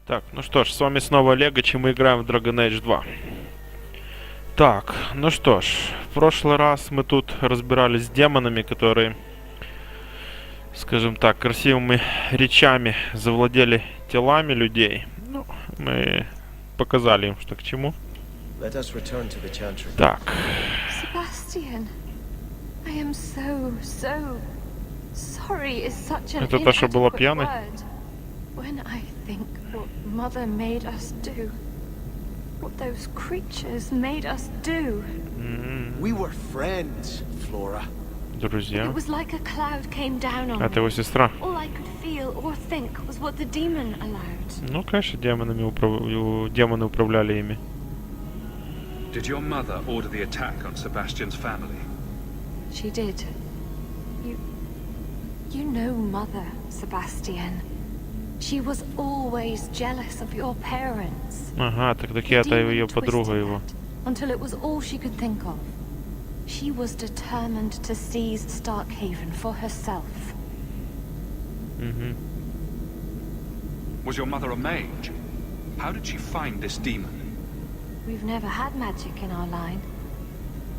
Так, ну что ж, с вами снова Олег, и мы играем в Dragon Age 2. Так, ну что ж, в прошлый раз мы тут разбирались с демонами, которые, скажем так, красивыми речами завладели телами людей. Ну, мы показали им, что к чему. Так. Sebastian, I am so sorry is such an Это та, что была inadequate пьяной? word. When I think what Mother made us do, what those creatures made us do. We were friends, Flora. Друзья. It was like a cloud came down on Это его me. сестра. All I could feel or think was what the demon allowed. Ну, конечно, демоны управляли ими. Did your mother order the attack on Sebastian's family? She did. You know Mother, Sebastian. She was always jealous of your parents. Ага, так это ее подруга его. Until it was all she could think of. She was determined to seize Starkhaven for herself. Was your mother a mage? How did she find this demon? We've never had magic in our line.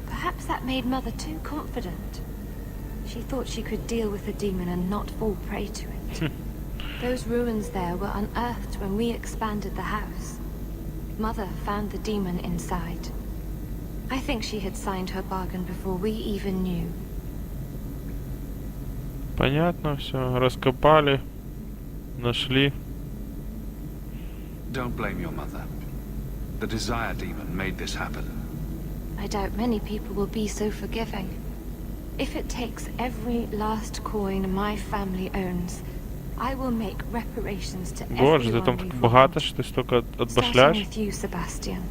Perhaps that made Mother too confident. She thought she could deal with the demon and not fall prey to it. Those ruins there were unearthed when we expanded the house. Mother found the demon inside. I think she had signed her bargain before we even knew. Понятно, все. Раскопали. Нашли. Don't blame your mother. The desire demon made this happen. I doubt many people will be so forgiving. If it takes every last coin my family owns, I will make reparations to Боже, ты там everyone так we've богато, wronged. что ты столько Starting отбашляешь. with you, Sebastian.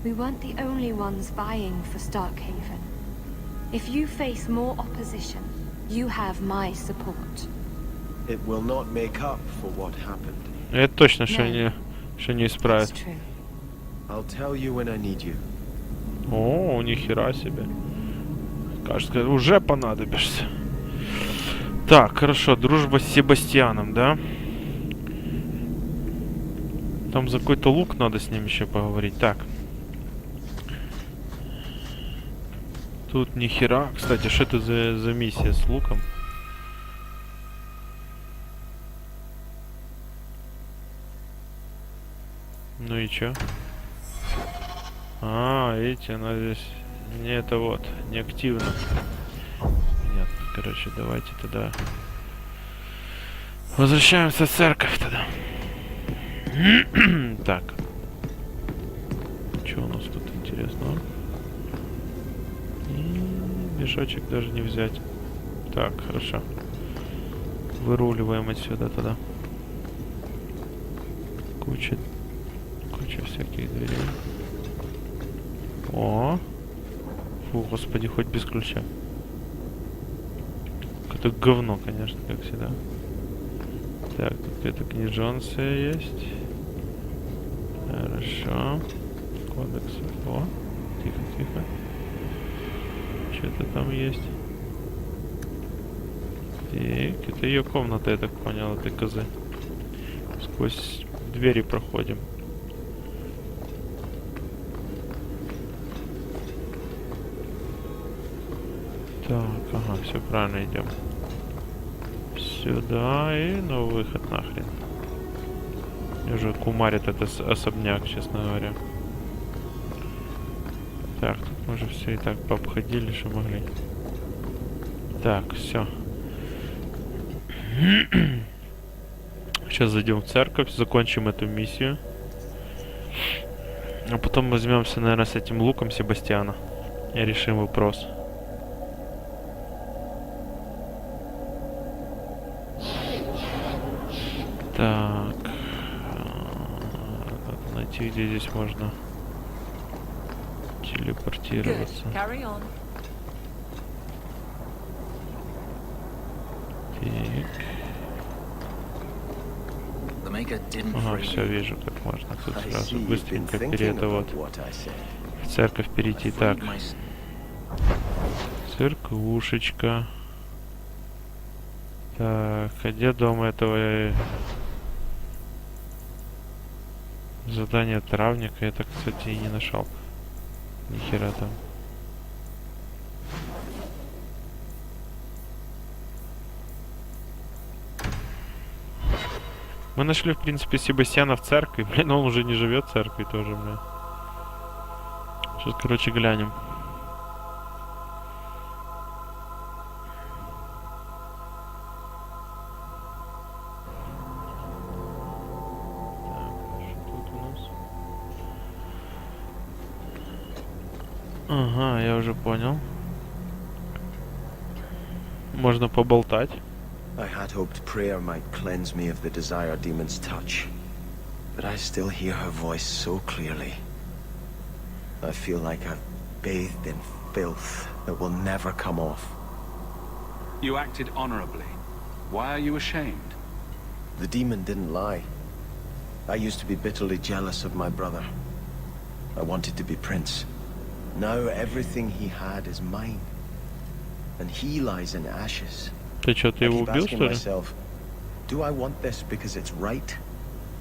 We weren't the only ones vying for Starkhaven. If you face more opposition, you have my support. It will not make up for what happened. Это точно, что No. не That's исправит. true. I'll tell you when I need you. О, нихера себе. Кажется, уже понадобишься. Так, хорошо, дружба с Себастьяном, да? Там за какой-то лук надо с ним еще поговорить. Так. Тут нихера. Кстати, что это за миссия с луком? Ну и чё? А, видите, она здесь не это вот, не активно. Понятно. Короче, давайте тогда возвращаемся в церковь тогда. Так. Что у нас тут интересного? И мешочек даже не взять. Так, хорошо. Выруливаем отсюда тогда. Куча всяких дверей. О! Фу, господи, хоть без ключа. Какое-то говно, конечно, как всегда. Так, тут какая-то книжонция есть. Хорошо. Кодекс. О, тихо, тихо. Что-то там есть. Так, это ее комната, я так понял, этой козы. Сквозь двери проходим. Так, ага, все правильно идем. Сюда и на выход нахрен. Мне уже кумарит этот особняк, честно говоря. Так, тут мы уже все и так пообходили, что могли. Так, все. Сейчас зайдем в церковь, закончим эту миссию. А потом возьмемся, наверное, с этим луком Себастьяна и решим вопрос. Так. Надо найти, где здесь можно телепортироваться. Так. Ага, все, вижу, как можно тут сразу быстренько в церковь перейти. Так. Церквушечка. Так, а где дом этого Задание травника, это, кстати, и не нашел. Ни хера там. Мы нашли, в принципе, Себастьяна в церкви. Блин, он уже не живет в церкви тоже, блин. Сейчас, короче, глянем. Ага, я уже понял. Можно поболтать. I had hoped prayer might cleanse me of the desire demon's touch, but I still hear her voice so clearly. I feel like I've bathed in filth that will never come off. You acted honorably. Why are you ashamed? The demon didn't lie. I used to be bitterly jealous of my brother. I wanted to be prince. Now everything he had is mine, and he lies in ashes. Ты что, ты I его keep убил, asking что ли? myself, do I want this because it's right,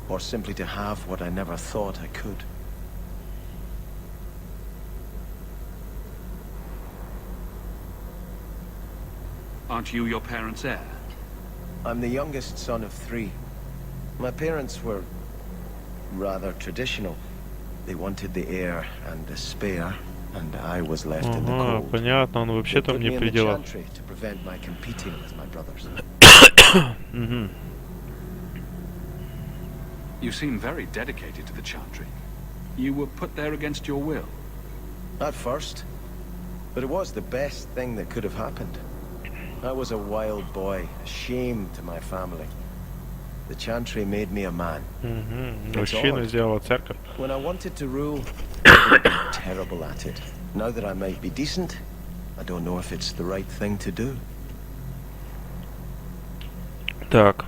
or simply to have what I never thought I could? Aren't you your parents' heir? I'm the youngest son of 3. My parents were rather traditional. They wanted the heir and the spare, and I was left in the Ага, cold. понятно, он They вообще put там не me in при the делах. chantry to prevent my competing with my brothers. Угу. You seem very dedicated to the chantry. You were put there against your will. At first, but it was the best thing that could have happened. I was a wild boy, a shame to my family. The chantry made me a man. Угу. It's Мужчину odd. сделала церковь. When I wanted to rule, I would be terrible at it. Now that I might be decent, I don't know if it's the right thing to do. Так.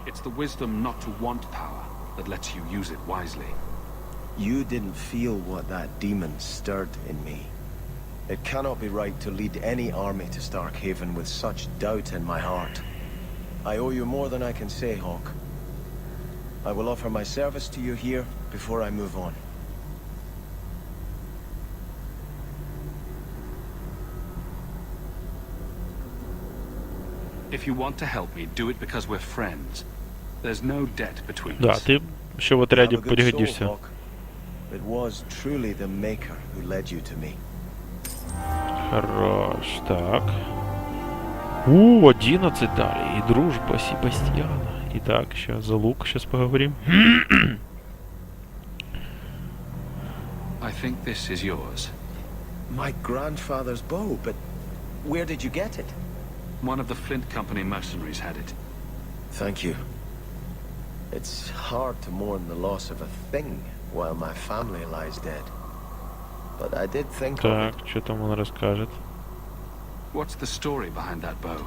It's the wisdom not to want power that lets you use it wisely. You didn't feel what that demon stirred in me. It cannot be right to lead any army to Starkhaven with such doubt in my heart. I owe you more than I can say, Hawk. I will offer my service to you here before I move on. If you want to help me, do it because we're friends. There's no debt between Да, us. ты еще в You отряде have a good soul, пригодишься. Hawk. It was truly the Maker who led you to me. Хорош, так. 11 дали. И дружба Себастьяна. Итак, сейчас за лук сейчас поговорим. I think this is yours. My grandfather's bow, but where did you get it? One of the Flint Company mercenaries had it. Thank you. It's hard to mourn the loss of a thing while my family lies dead. But I did think of Так, it. что там он расскажет? What's the story behind that bow?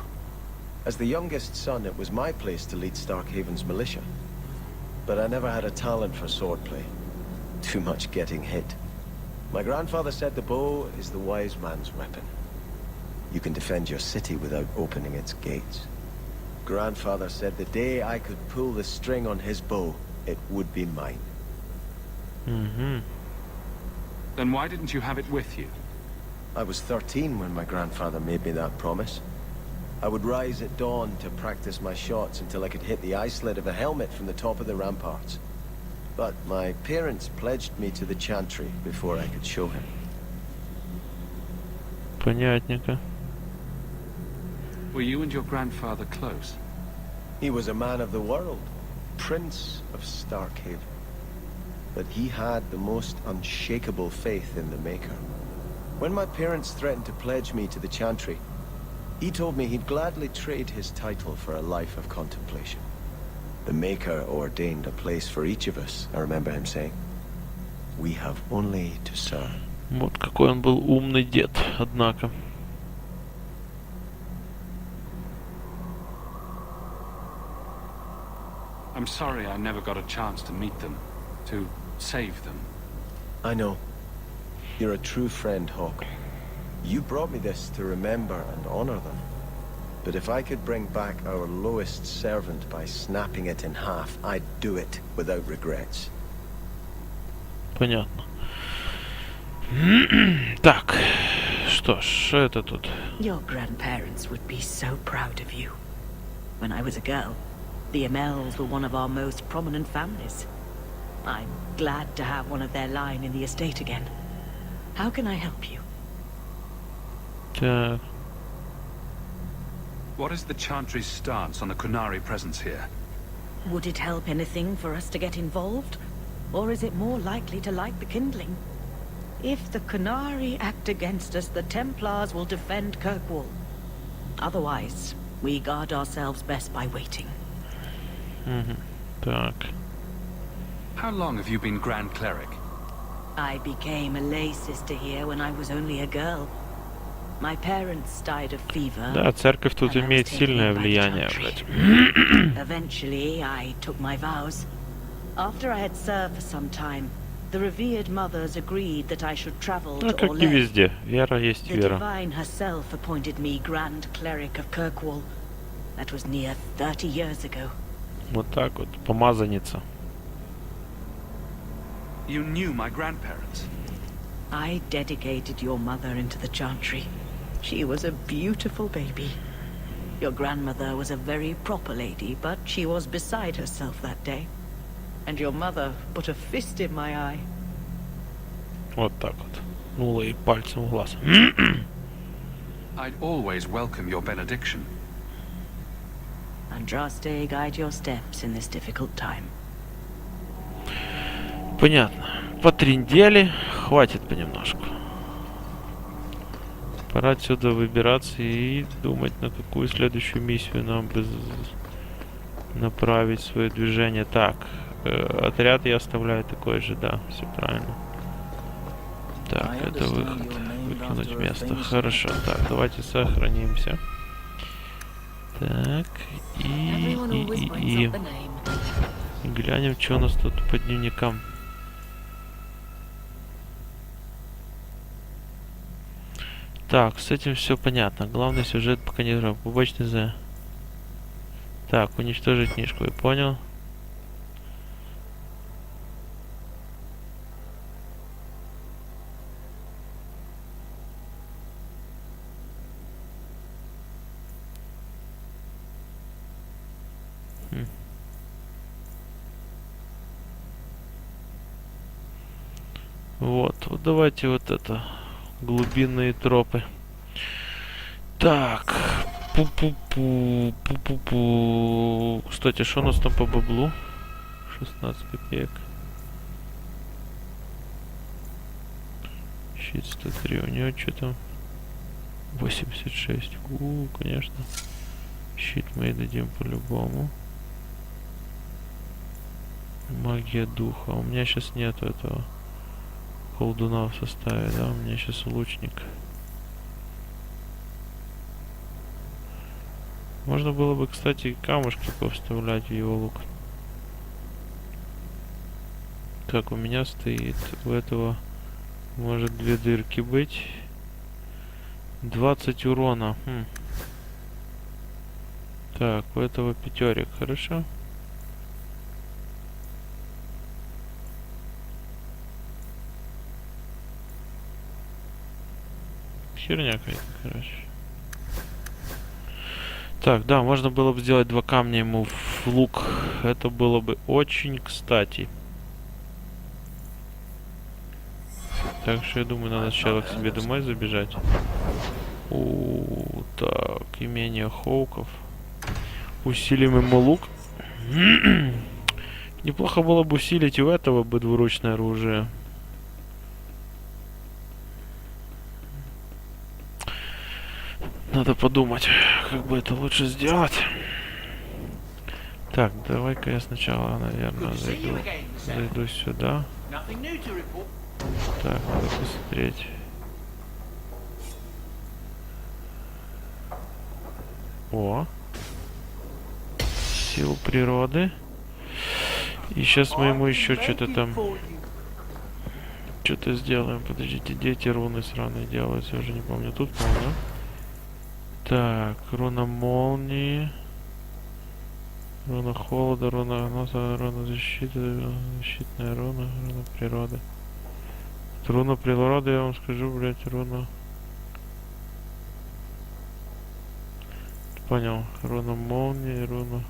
As the youngest son, it was my place to lead Starkhaven's militia. But I never had a talent for swordplay. Too much getting hit. My grandfather said the bow is the wise man's weapon. You can defend your city without opening its gates. Grandfather said the day I could pull the string on his bow, it would be mine. Угу. Then why didn't you have it with you? I was 13 when my grandfather made me that promise. I would rise at dawn to practice my shots until I could hit the eye slit of a helmet from the top of the ramparts. But my parents pledged me to the chantry before I could show him. Понятненько. Were you and your grandfather close? He was a man of the world, Prince of Starkhaven. But he had the most unshakable faith in the Maker. When my parents threatened to pledge me to the chantry, he told me he'd gladly trade his title for a life of contemplation. The Maker ordained a place for each of us, I remember him saying. We have only to serve. Вот какой он был умный дед, однако. I'm sorry I never got a chance to meet them, to save them. I know. You're a true friend, Hawk. You brought me this to remember and honor them. But if I could bring back our lowest servant by snapping it in half, I'd do it without regrets. Понятно. Так, что ж, это тут. Your grandparents would be so proud of you. When I was a girl, the Amels were one of our most prominent families. I'm glad to have one of their line in the estate again. How can I help you? Так. What is the Chantry's stance on the Kunari presence here? Would it help anything for us to get involved? Or is it more likely to light the kindling? If the Kunari act against us, the Templars will defend Kirkwall. Otherwise, we guard ourselves best by waiting. Так. How long have you been Grand Cleric? I became a lay sister here when I was only a girl. My parents died of fever. Да, церковь тут and I was имеет taken сильное in by the влияние, Chantry. блядь. Eventually, I took my vows. After I had served for some time, the revered mothers agreed that I should travel Ну, to как и Orlais. везде. Вера есть The вера. Divine herself appointed me Grand Cleric of Kirkwall. That was near 30 years ago. Вот так вот, помазанница. You knew my grandparents. I dedicated your mother into the Chantry. She was a beautiful baby. Your grandmother was a very proper lady, but she was beside herself that day. And your mother put a fist in my eye. Вот так вот. Нула ей пальцем в глаз. I'd always welcome your benediction. Andraste, guide your steps in this difficult time. Понятно. Потрындели. Хватит понемножку. Пора отсюда выбираться и думать, на какую следующую миссию нам бы направить свое движение. Так, отряд я оставляю такой же, да, все правильно. Так, это выход. Выкинуть место. Хорошо. Так, давайте сохранимся. Так, и глянем, что у нас тут по дневникам. Так, с этим все понятно. Главный сюжет пока не играл. Побочный за. Так, уничтожить книжку, я понял. Вот давайте вот это. Глубинные тропы. Так. Пу-пу-пу. Пу-пу-пу. Кстати, что у нас там по баблу? 16 копеек. Щит 103. У него что там? 86. Конечно. Щит мы ей дадим по-любому. Магия духа. У меня сейчас нету этого колдуна в составе, да? У меня сейчас лучник. Можно было бы, кстати, камушки повставлять в его лук. Так, у меня стоит у этого может 2 дырки быть. 20 урона. Так, у этого 5, хорошо. Херня какая-то, короче. Так, да, можно было бы сделать 2 камня ему в лук. Это было бы очень кстати. Так что я думаю, надо сначала к себе домой забежать. Так, имение Хоуков. Усилим ему лук. Неплохо было бы усилить и у этого бы двуручное оружие. Надо подумать, как бы это лучше сделать. Так, давай-ка я сначала, наверное, зайду сюда. Так, надо посмотреть. О! Силу природы. И сейчас мы ему еще что-то там... Что-то сделаем. Подождите, дети руны сраные делаются, я уже не помню. Тут, по-моему, да? Так, руна молнии. Руна холода, руна носа, руна защиты, защитная руна, руна природы. Руна природы, я вам скажу, блять, руна... Понял. Руна молнии, руна...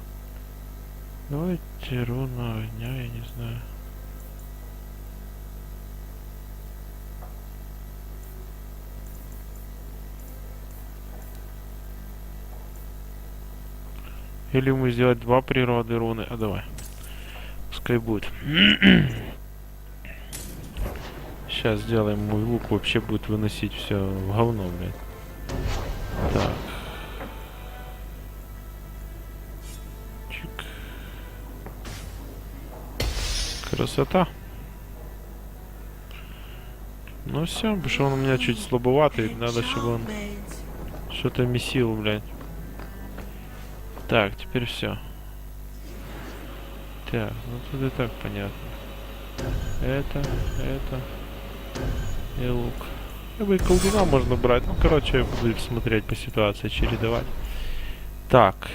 Давайте руна огня, я не знаю. Или мы сделать два природы руны. А давай. Пускай будет. Сейчас сделаем, мой лук вообще будет выносить все в говно, блядь. Так. Чик. Красота. Ну все, потому что он у меня чуть слабоватый. Надо, чтобы он что-то месил, блядь. Так, теперь все. Так, ну тут и так понятно. Это и лук. Я бы и колдуна можно брать. Ну, короче, я буду смотреть по ситуации, чередовать. Так.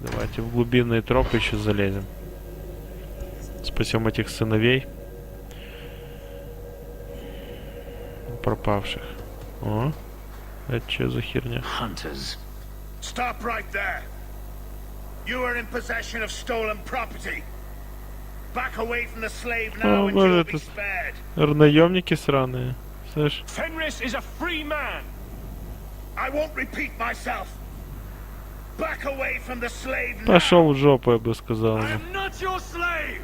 Давайте в глубинные тропы еще залезем. Спасем этих сыновей. Пропавших. О, это что за херня? Hunters. Stop right there. You are in possession of stolen property. Back away from the slave now and you'll be spared. Наемники сраные. Слышь? Fenris is a free man. I won't repeat myself. Back away from the slave now. Пошел в жопу, я бы сказал. I am not your slave.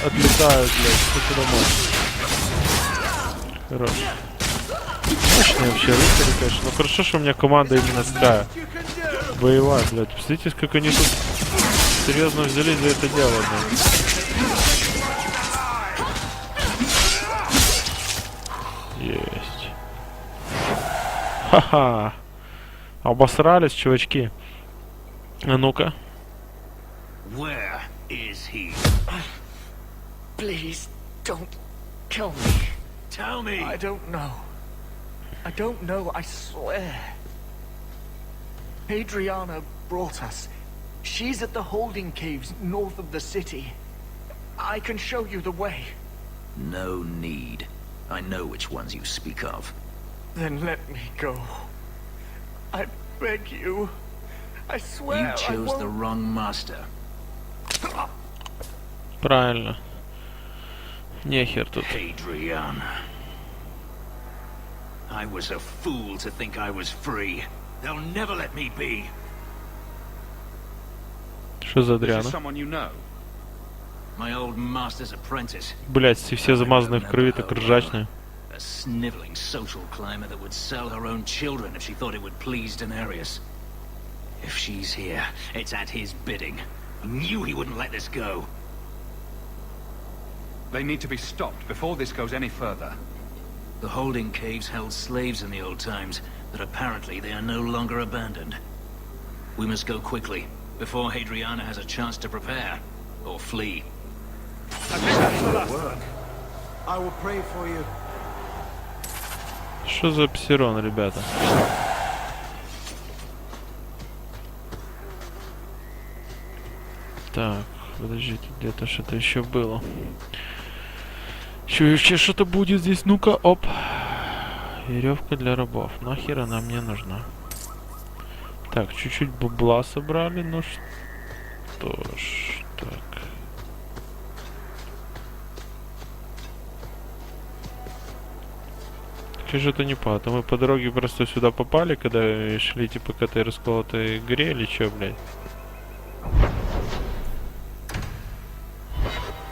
Отлетают, блядь, что домой. Хорош. Мощные вообще рыцари, конечно. Но хорошо, что у меня команда именно такая. Боевая, блядь. Посмотрите, как они тут серьезно взялись за это дело, блядь. Есть. Ха-ха. Обосрались, чувачки. А ну-ка. Where is he? Please, don't kill me. Tell me. I don't know. I don't know, I swear. Adriana brought us. She's at the holding caves north of the city. I can show you the way. No need. I know which ones you speak of. Then let me go. I beg you. I swear You chose I the won't... wrong master. Правильно. Нехер тут. Adriana. I was a fool to think I was free. They'll never let me be. Что за Is this Адриана? someone you know? My old master's apprentice. Блять, все замазаны в крови, так ржачные. A sniveling social climber that would sell her own children if she thought it would please Daenerys. If she's here, it's at his bidding. I knew he wouldn't let this go. They need to be stopped before this goes any further. The holding caves held slaves in the old times, but apparently they are no longer abandoned. We must go quickly, before Hadriana has a chance to prepare, or flee. I will pray for you. Что за псирон, ребята? Так, подождите, где-то что-то еще было. Еще что-то будет здесь. Ну-ка, оп. Веревка для рабов. Нахер она мне нужна? Так, чуть-чуть бабла собрали. Ну что ж, так. Что-то не понятно. Мы по дороге просто сюда попали, когда шли типа к этой расколотой игре или что, блядь?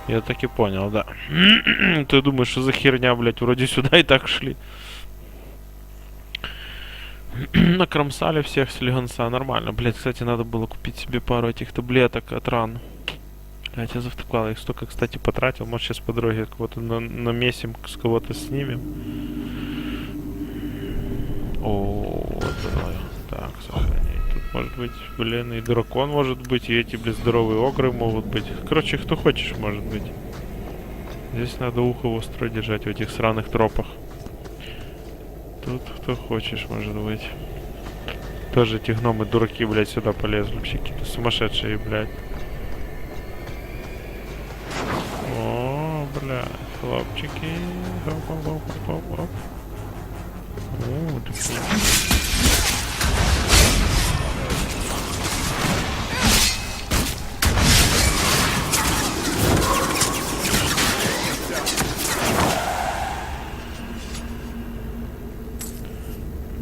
Я так и понял, да. Ты думаешь, что за херня, блядь? Вроде сюда и так шли. Накромсали всех с легонца. Нормально. Блять, кстати, надо было купить себе пару этих таблеток от ран. Блять, я завтыкал. Я их столько, кстати, потратил. Может, сейчас по дороге кого-то намесим, с кого-то снимем. О, давай. Так, сохранить. Тут может быть, блин, и дракон может быть, и эти, блин, здоровые огры могут быть. Короче, кто хочешь, может быть. Здесь надо ухо востро держать в этих сраных тропах. Тут кто хочешь, может быть. Тоже эти гномы дураки, блядь, сюда полезли. Вообще какие-то сумасшедшие, блядь. О, блядь, хлопчики. Хоп-хоп-хоп-хоп-хоп. О, такие.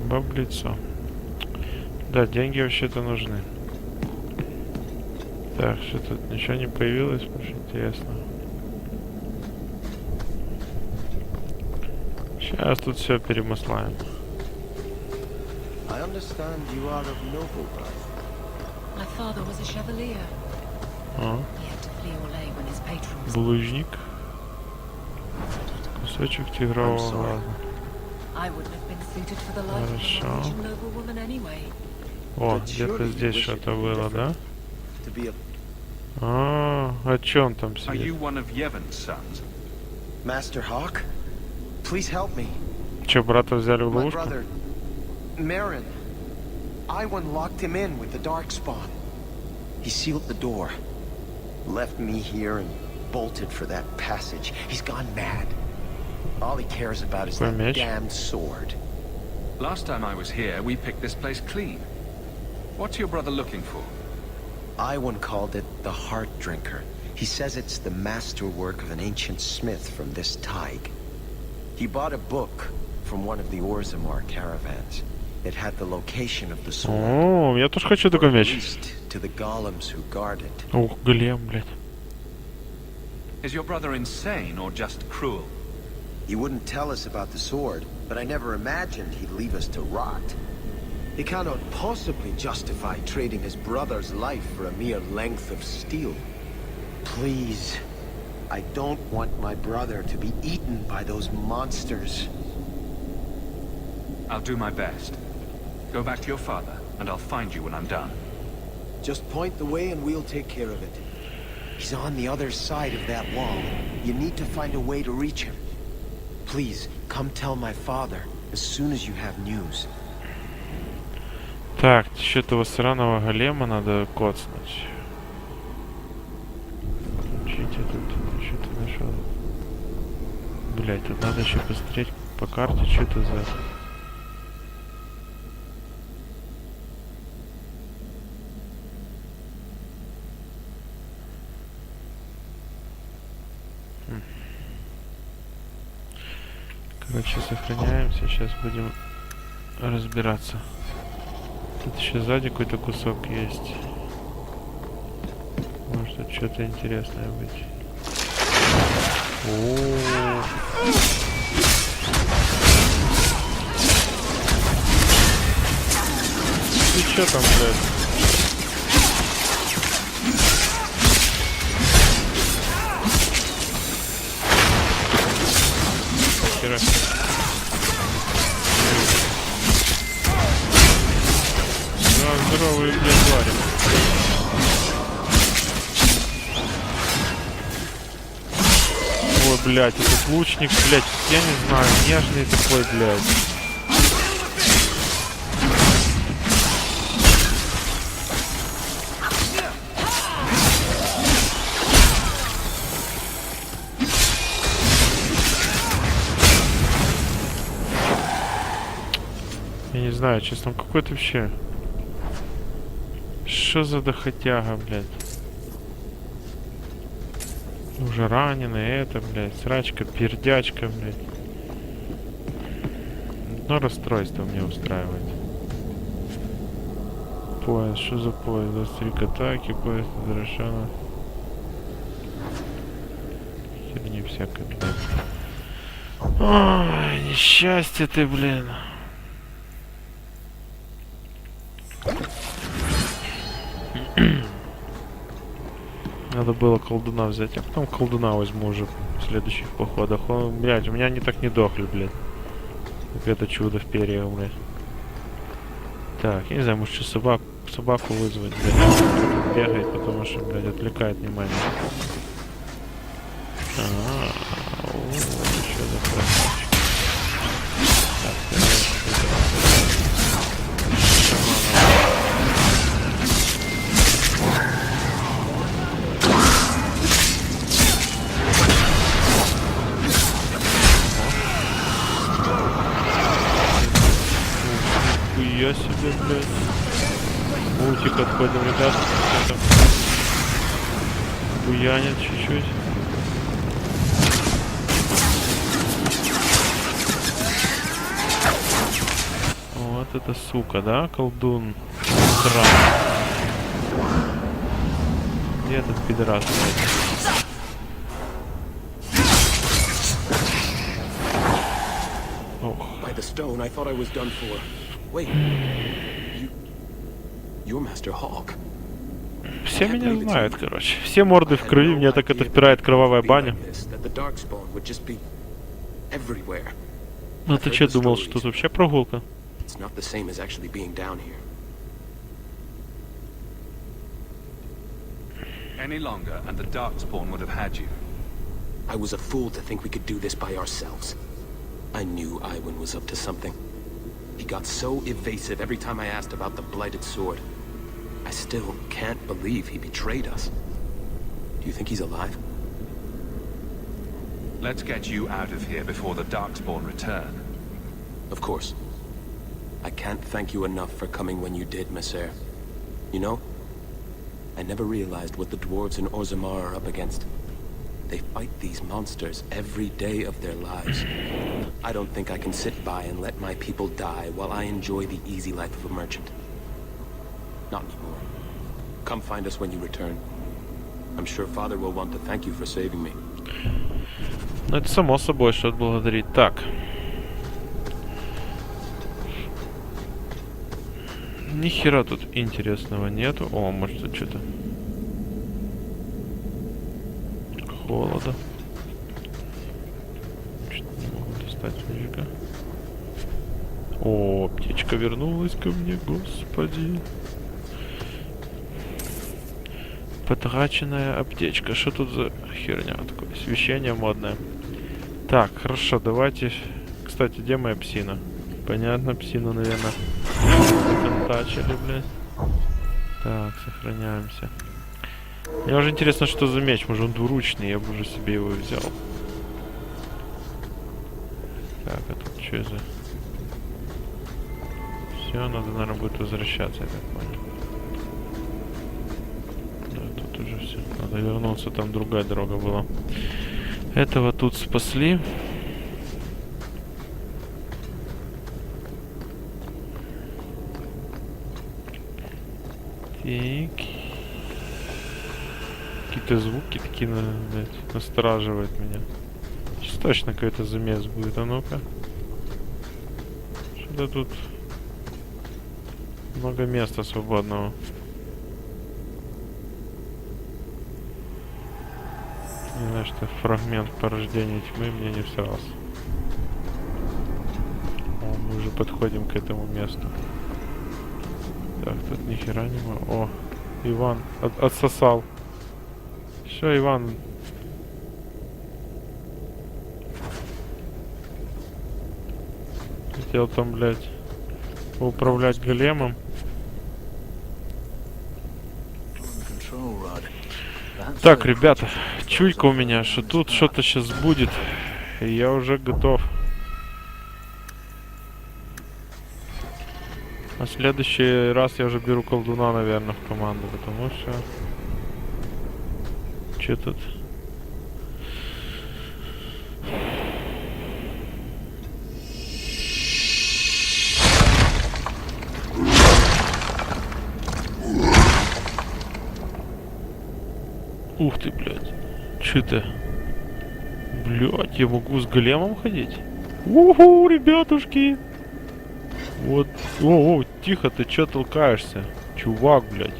Баблицо. Да, деньги вообще-то нужны. Так, что тут ничего не появилось, очень интересно. Сейчас тут все перемыслаем. Булыжник. Кусочек тигрового глаза. Хорошо. О, где-то здесь что-то было, да? О чем там сидит? Че, брата взяли в ловушку? Iwan locked him in with the darkspawn. He sealed the door, left me here and bolted for that passage. He's gone mad. All he cares about is that damned sword. Last time I was here, we picked this place clean. What's your brother looking for? Iwan called it the Heart Drinker. He says it's the masterwork of an ancient smith from this Tig. He bought a book from one of the Orzammar caravans. It had the location of the sword. О, я тоже хочу такой меч. To the golems who guard it. Ух, голем, блядь. Is your brother insane or just cruel? He wouldn't tell us about the sword, but I never imagined he'd leave us to rot. He cannot possibly justify trading his brother's life for a mere length of steel. Please, I don't want my brother to be eaten by those monsters. I'll do my best. Go back to your father, and I'll find you when I'm done. Just point the way and we'll take care of it. He's on the other side of that wall. You need to find a way to reach him. Please, come tell my father as soon as you have news. Так, еще этого сраного голема надо коцнуть. Учите тут, что ты нашел? Блять, тут надо еще посмотреть по карте, что это за... Короче, сохраняемся, сейчас будем разбираться. Тут еще сзади какой-то кусок есть. Может тут что-то интересное быть. О-о-о. Ты что там, блядь? Хера. Да, здоровые, блядь, твари. Ой, блядь, этот лучник, блядь, я не знаю, нежный такой, блядь. Я не знаю, честно, он какой-то вообще... Что за дохотяга, блядь? Уже раненый, это, блядь, срачка, пердячка, блядь. Но расстройство мне устраивает. Поезд, что за поезд? 23 атаки, поезд возвращен. Херни всякой, блядь. Ой, несчастье ты, блин. Надо было колдуна взять. Я потом колдуна возьму уже в следующих походах. Он, блядь, у меня они так не дохли, блядь. Как это чудо в перьях, блядь. Так, я не знаю, может, собаку вызвать, блядь. Бегает, потому что, блядь, отвлекает внимание. Что за красавчик. Я себе, блядь. Мультик отходим, ребята. Буянит чуть-чуть. Вот это сука, да? Колдун. Где этот пидорас, блядь? Ох. Все меня знают, короче. Все морды в крови, меня так это впирает кровавая баня. Ну ты че думал, что тут вообще прогулка? Any longer, and the Darkspawn would have had you. I was a fool to think we could do this by ourselves. I knew Iwan was up to something. He got so evasive every time I asked about the Blighted Sword. I still can't believe he betrayed us. Do you think he's alive? Let's get you out of here before the Darkspawn return. Of course. I can't thank you enough for coming when you did, Messer. You know, I never realized what the dwarves in Orzammar are up against. They fight these monsters every day of their lives. I don't think I can sit by and let my people die while I enjoy the easy life of a merchant. Not anymore. Come find us when you return. I'm sure Father will want to thank you for saving me. Ну это само собой, что отблагодарить. Так. Ни хера тут интересного нету. О, может тут что-то. Холода. Что-то не могу достать нифига. О, птичка вернулась ко мне, господи. Потраченная аптечка. Что тут за херня такое? Освещение модное. Так, хорошо, давайте. Кстати, где моя псина? Понятно, псину, наверное, контачили, блядь. Так, сохраняемся. Мне уже интересно, что за меч. Может, он двуручный, я бы уже себе его взял. Так, а тут что за... Все, надо, наверное, будет возвращаться, я так понял. Да, тут уже все. Надо вернуться, там другая дорога была. Этого тут спасли. Так. Какие-то звуки такие настораживают меня. Сейчас точно какой-то замес будет. А ну-ка. Что-то тут много места свободного. Не знаю, что фрагмент порождения тьмы мне не всрался. О, мы уже подходим к этому месту. Так, тут ни хера не могу. О, Иван отсосал. Все, Иван. Хотел там, блядь, управлять големом. Так, ребята, чуйка у меня, что тут что-то сейчас будет. И я уже готов. А в следующий раз я уже беру колдуна, наверное, в команду, потому что... Че тут? Ух ты, блядь. Че это? Блядь, я могу с големом ходить? Уху, ребятушки! Вот. О, тихо, ты чё толкаешься? Чувак, блядь.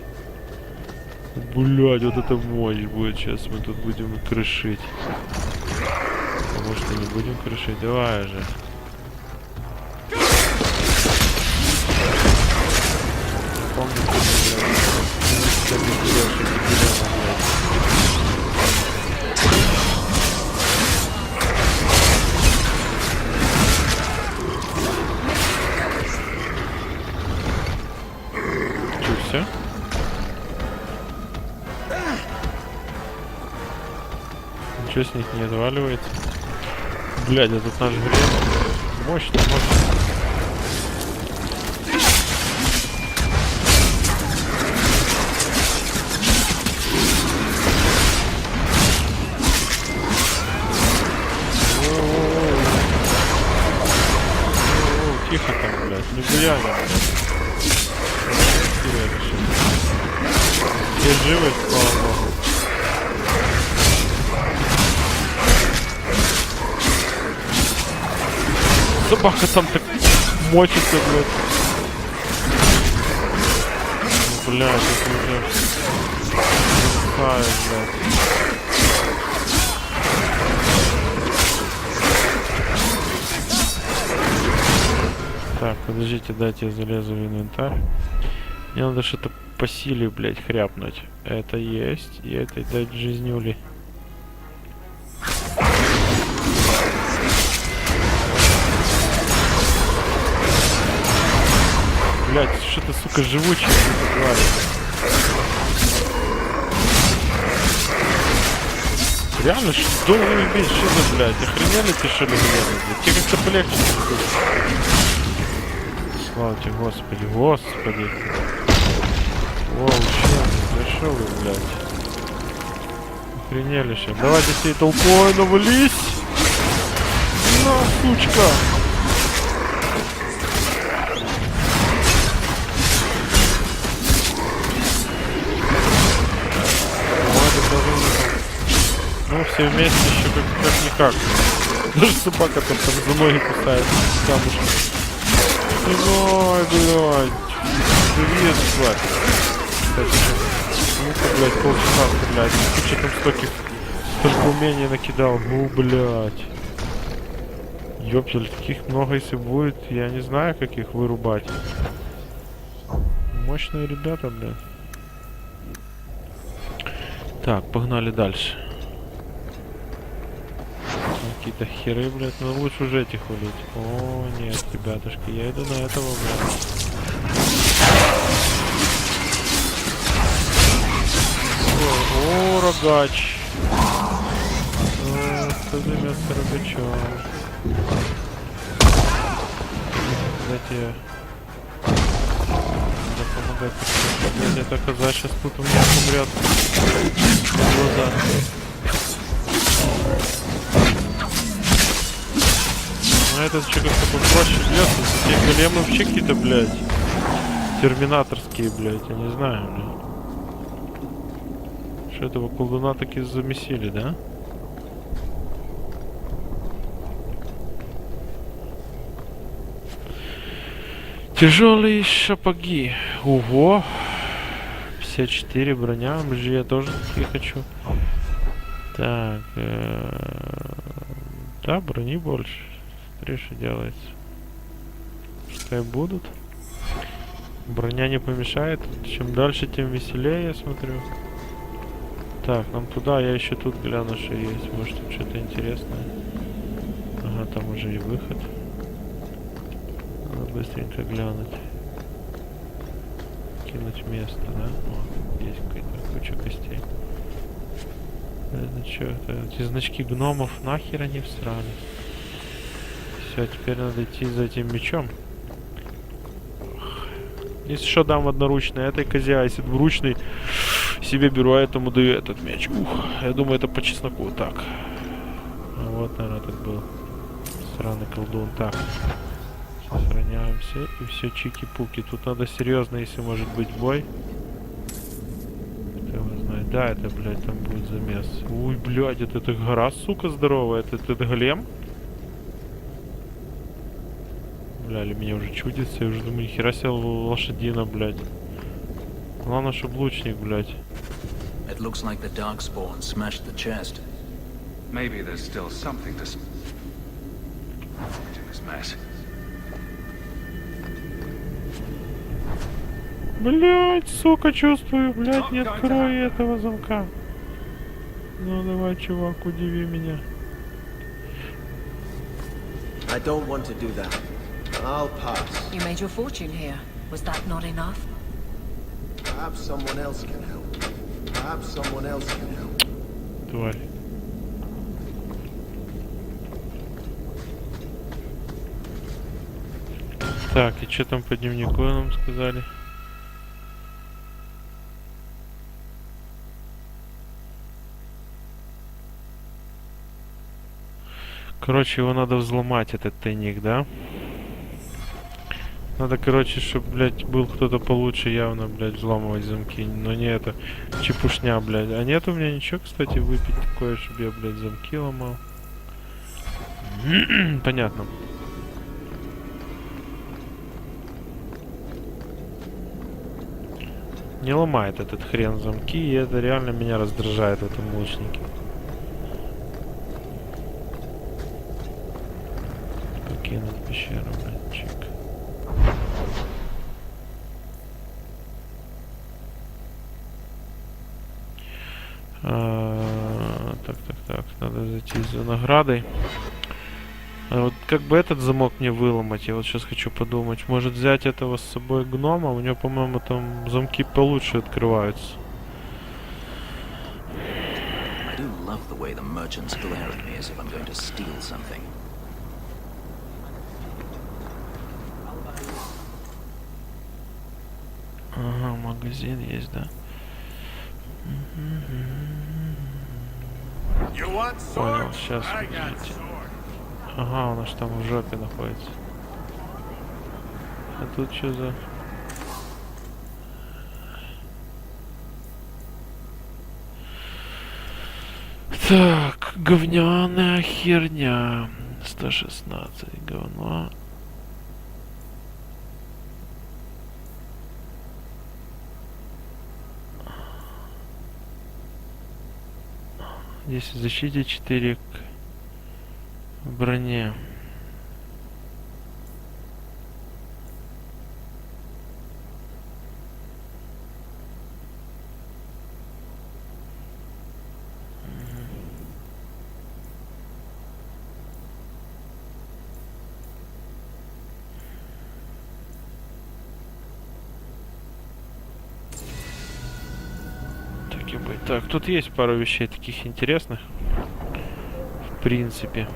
Блядь, вот это мощь будет. Сейчас мы тут будем крышить. А может и не будем крышить? Давай же. Помню, все? Ничего с них не отваливается. Блядь, этот наш греб. Мощно, мощно. Тихо там, блядь, не буяни, блядь. Все живы, слава богу. Собака там так мочится, блядь. Ну, блядь, это уже... Пускай, блядь. Так, подождите, дайте я залезу в инвентарь. Мне надо что-то по силе, блядь, хряпнуть. Это есть. И этой дать жизнюли. Блядь, что-то, сука, живучее. Реально, что долго бить? Что за, блядь? Охренели ты, что ли, блядь? Тебе как-то полегче. Слава тебе, Господи, Господи. Воу, че? Зашел вы, блядь. Охренели сейчас. Давайте всей толпой навались. На, сучка. Ну, все вместе еще как-никак. Даже собака там за ноги кусает камушком. Ой, блядь. Привет, тварь. Кстати, ну-ка, блядь, полчаса стрелять. Куча там столько умений накидал. Ну, блядь. Ёптель, таких много если будет, я не знаю, как их вырубать. Мощные ребята, блядь. Так, погнали дальше. Какие-то херы, блядь, но лучше уже этих улить. О, нет, ребятушки, я иду на этого, блядь. О, рогач. О, что за место рогачом? Кстати, надо помогать. Блядь, эта коза сейчас тут у меня умрет. Глаза. Ну этот что как-то попроще бьется. Эти големы вообще какие-то, блядь, терминаторские, блядь, я не знаю, блядь. Что этого колдуна таки замесили, да? Тяжелые сапоги. Ого! 54 броня. Блин, я тоже такие хочу. Так. Да, брони больше. Смотри, что делается. Пускай будут. Броня не помешает. Чем дальше, тем веселее, я смотрю. Так, нам туда. Я еще тут гляну, что есть. Может, тут что-то интересное. Ага, там уже и выход. Надо быстренько глянуть. Кинуть место, да? О, есть какая-то куча костей. Это что? Эти значки гномов нахер они всрали. Все, теперь надо идти за этим мечом. Если что, дам одноручный этой козе, а если двуручный себе беру, а этому даю этот меч. Ух, я думаю, это по чесноку. Так. Вот, наверное, так был. Сраный колдун. Так. Сохраняемся. И все чики-пуки. Тут надо серьезно, если может быть бой. Кто его знает. Да, это, блядь, там будет замес. Ой, блядь, это гора, сука, здоровая. Это голем? Бля, или меня уже чудится. Я уже думаю, нихера себе лошадина, блядь. Главное, чтобы лучник, блядь. It looks like the Darkspawn smashed the chest. Maybe there's still something to in this mess. Блять, сука, чувствую, блять, не открой этого замка. Ну давай, чувак, удиви меня. I don't want to do that. I'll pass. You made your fortune here. Was that not enough? Perhaps someone else can help. Perhaps someone else can help. Тварь. Так, и что там по дневнику нам сказали? Короче, его надо взломать, этот тайник, да? Надо, короче, чтобы, блядь, был кто-то получше явно, блядь, взламывать замки. Но не это, чепушня, блядь. А нет у меня ничего, кстати, выпить такое, чтобы я, блядь, замки ломал. Понятно. Не ломает этот хрен замки, и это реально меня раздражает в этом лучнике. Покинуть пещеру, блядь, чик. Так, надо зайти за наградой. А вот как бы этот замок мне выломать, я вот сейчас хочу подумать. Может взять этого с собой гнома, у него, по-моему, там замки получше открываются. Ага, магазин есть, да? Понял, сейчас, подождите. Ага, он аж там в жопе находится. А тут что за... Так, говняная херня. 116 говно. Здесь в защите 4 к броне. Так, тут есть пару вещей таких интересных. В принципе.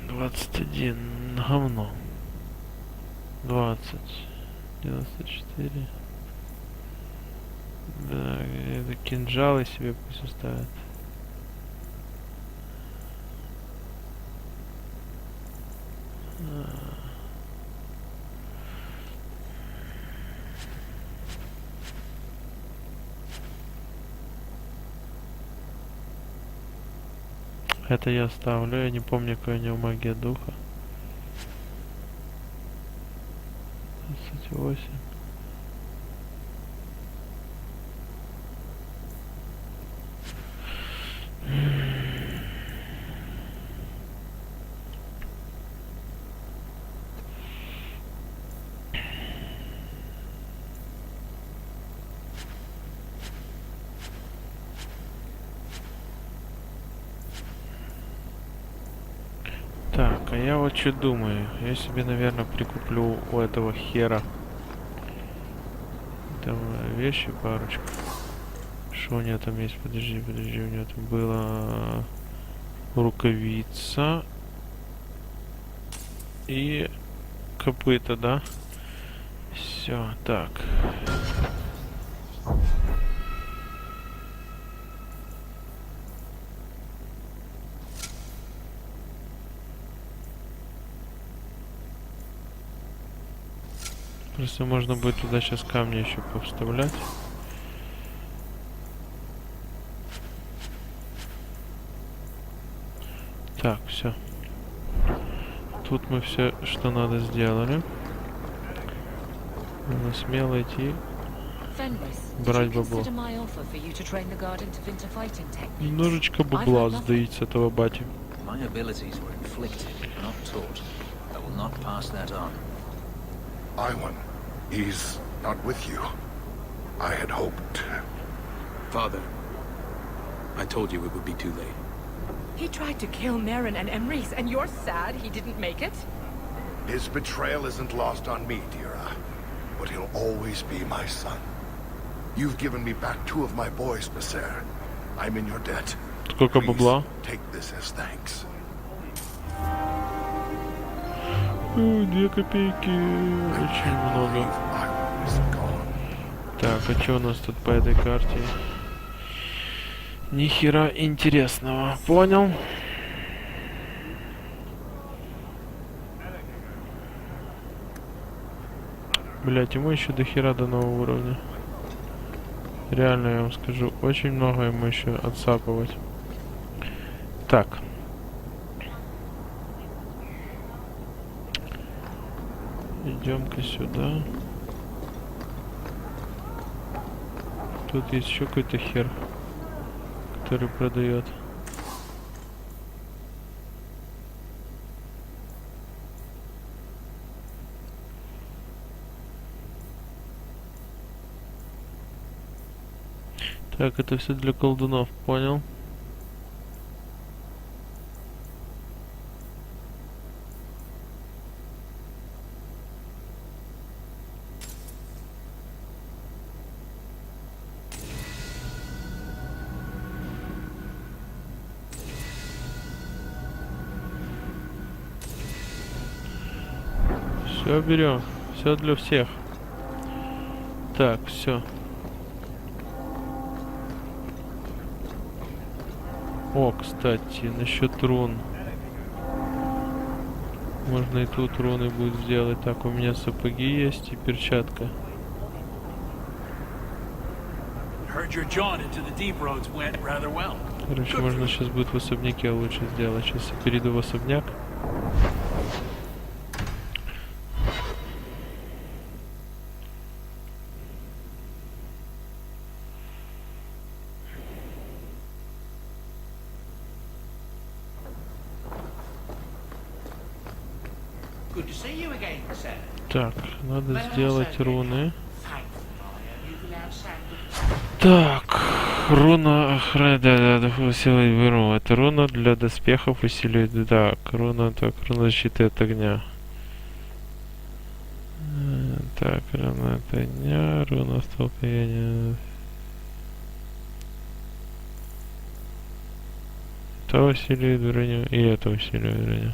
$21. Говно. 20. 94. Да, это кинжалы себе пусть оставят. Это я оставлю, я не помню, какая у него магия духа. 28. Так, а я вот что думаю. Я себе, наверное, прикуплю у этого хера там вещи парочку. Что у него там есть? Подожди, у него там была рукавица и копыта, да? Все, так. Просто можно будет туда сейчас камни еще повставлять. Так, все. Тут мы все, что надо, сделали. Надо смело идти. Fenris, Брать did you бабло. consider my offer for you to train the guard into winter fighting techniques? Немножечко бабла сдаить с этого бати. My abilities were inflicted, not taught. I will not pass that on. Iwan, he's not with you. I had hoped. Father, I told you it would be too late. He tried to kill Merrin and Emrys, and you're sad he didn't make it? His betrayal isn't lost on me, Dira. But he'll always be my son. You've given me back 2 of my boys, Nasser. I'm in your debt. Сколько бабла? Take this as thanks. 2 копейки. Очень много. Так, а что у нас тут по этой карте? Ни хера интересного. Понял? Блять, ему еще до хера до нового уровня. Реально, я вам скажу, очень много ему еще отсапывать. Так. Идем-ка сюда. Тут есть еще какой-то хер, который продает. Так, это все для колдунов, понял? Все берем, все для всех. Так, все. О, кстати, насчет рун. Можно и тут руны будет сделать. Так, у меня сапоги есть и перчатка. Короче, можно сейчас будет в особняке лучше сделать. Сейчас я перейду в особняк. Так, надо сделать руны. Так, руна охраны, да, усиливает беру. Это руна для доспехов усиливает. Так, руна защиты от огня. Так, руна от огня, руна столкновения. Это усиливает броню, и это усиливает броню.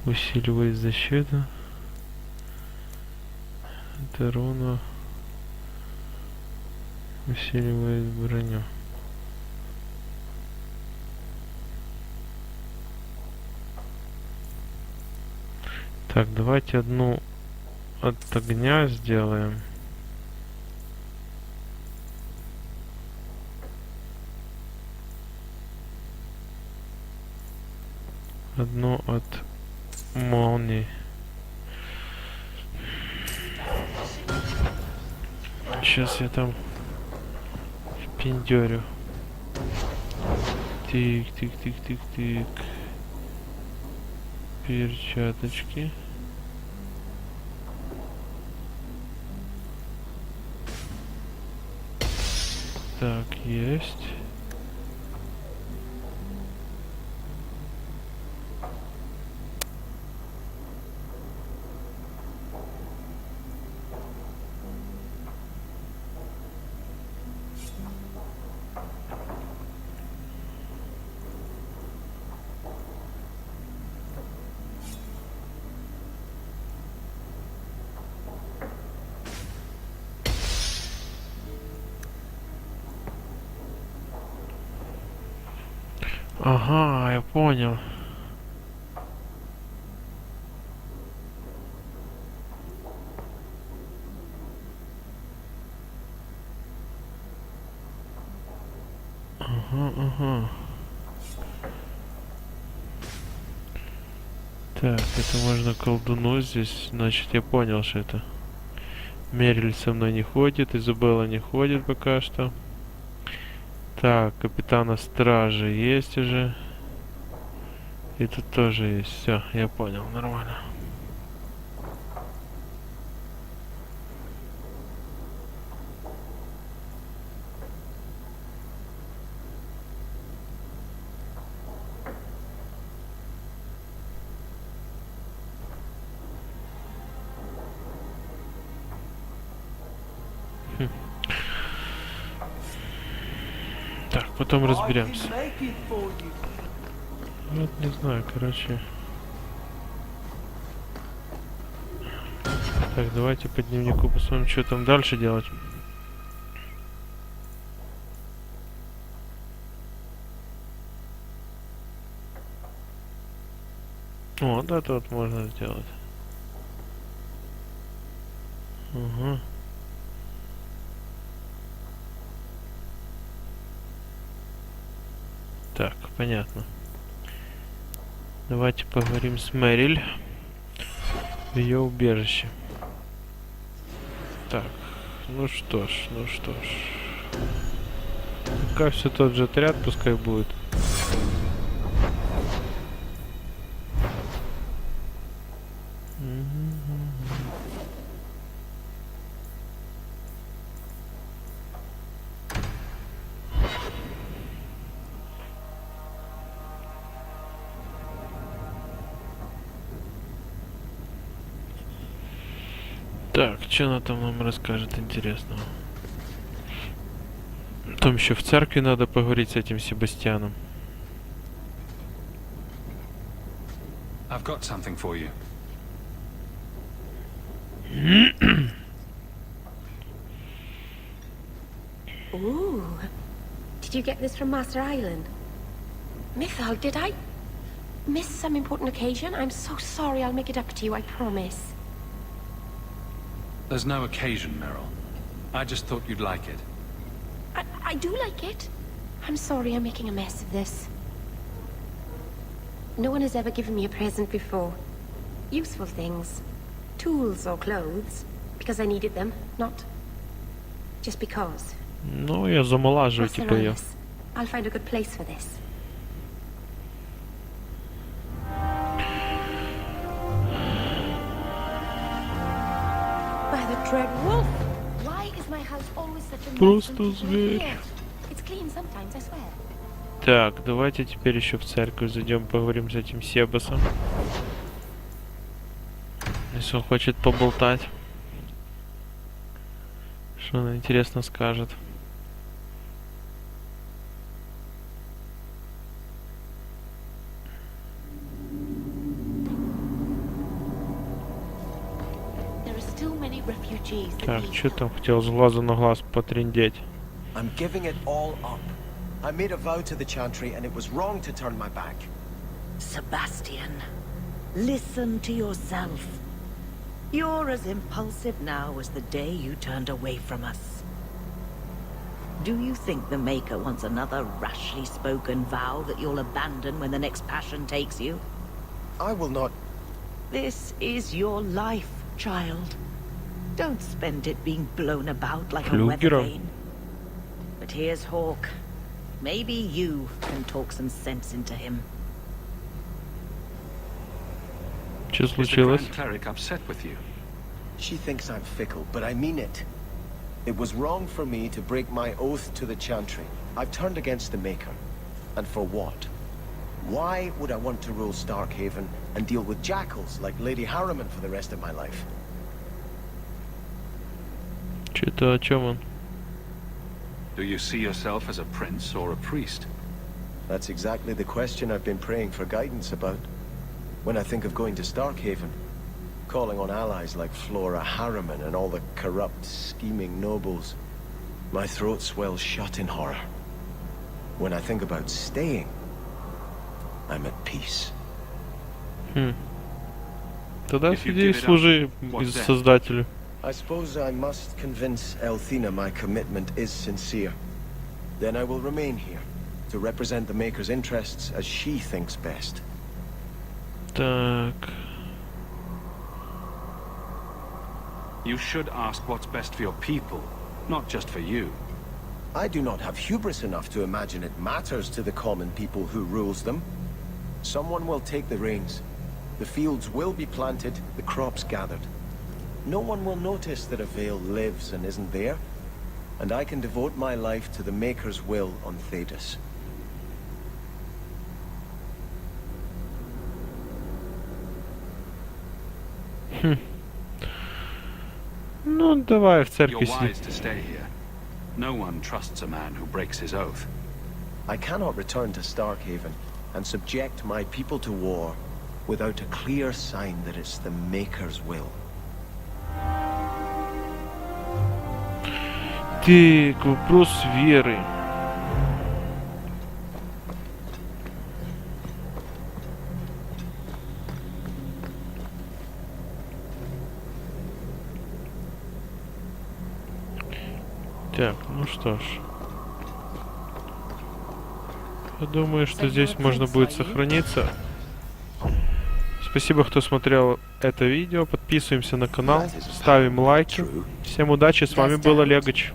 Усиливает защиту. Это руна усиливает броню. Так, давайте одну от огня сделаем. Одну от молнии. Сейчас я там впендерю. Тик. Перчаточки. Так, есть. Ага, я понял. Ага. Так, это можно колдуну здесь. Значит, я понял, что это. Мериль со мной не ходит, Изабелла не ходит пока что. Так, капитана стражи есть уже. И тут тоже есть. Все, я понял, нормально. Так, потом разберемся. Вот не знаю, короче. Так, давайте по дневнику посмотрим, что там дальше делать. Вот это вот можно сделать. Угу. Так, понятно. Давайте поговорим с Мэриль в ее убежище. Так, ну что ж. Пока все тот же отряд, пускай будет. Так, что она там нам расскажет интересного? Там еще в церкви надо поговорить с этим Себастьяном. I've got something for you. Ooh. Did you get this from Master Island? Mythal, did I miss some important occasion? I'm so sorry. I'll make it up to you, I promise. There's no occasion, Meryl. I just thought you'd like it. I do like it. I'm sorry I'm making a mess of this. No one has ever given me a present before. Useful things. Tools or clothes. Because I needed them, not just because. Ну, я замолаживаю, типа я. I'll find a good place for this. By the dread wolf! Why is my house always such a Просто зверь. It's clean sometimes, I swear. Так, давайте теперь еще в церковь зайдем, поговорим с этим Себасом. Если он хочет поболтать. Что он интересно скажет. Так, что там хотел с глаза на глаз потрындеть? I'm giving it all up. I made a vow to the Chantry and it was wrong to turn my back. Sebastian, listen to yourself. You're as impulsive now as the day you turned away from us. Do you think the Maker wants another rashly spoken vow that you'll abandon when the next passion takes you? I will not. This is your life, child. Don't spend it being blown about like a weather vane. But here's Hawk. Maybe you can talk some sense into him. Что Is the случилось? Grand Cleric upset with you? She thinks I'm fickle, but I mean it. It was wrong for me to break my oath to the Chantry. I've turned against the Maker. And for what? Why would I want to rule Starkhaven and deal with jackals like Lady Harriman for the rest of my life? Что-то о чем он? Do you see yourself as a prince or a priest? That's exactly the question I've been praying for guidance about. When I think of going to Starkhaven, calling on allies like Flora Harriman and all the corrupt, scheming nobles, my throat swells shut in horror. When I think about staying, I'm at peace. Тогда сиди и служи Создателю. I suppose I must convince Elthina my commitment is sincere. Then I will remain here, to represent the Maker's interests as she thinks best. Так. You should ask what's best for your people, not just for you. I do not have hubris enough to imagine it matters to the common people who rules them. Someone will take the reins. The fields will be planted, the crops gathered. No one will notice that a Vale lives and isn't there, and I can devote my life to the Maker's will on Thedas. Ну, давай в You're церкви wise to stay here. No one trusts a man who breaks his oath. I cannot return to Starkhaven and subject my people to war without a clear sign that it's the Maker's will. Так, вопрос веры. Так, ну что ж. Я думаю, что здесь можно будет сохраниться. Спасибо, кто смотрел это видео. Подписываемся на канал, ставим лайки. Всем удачи, с вами был Олегович.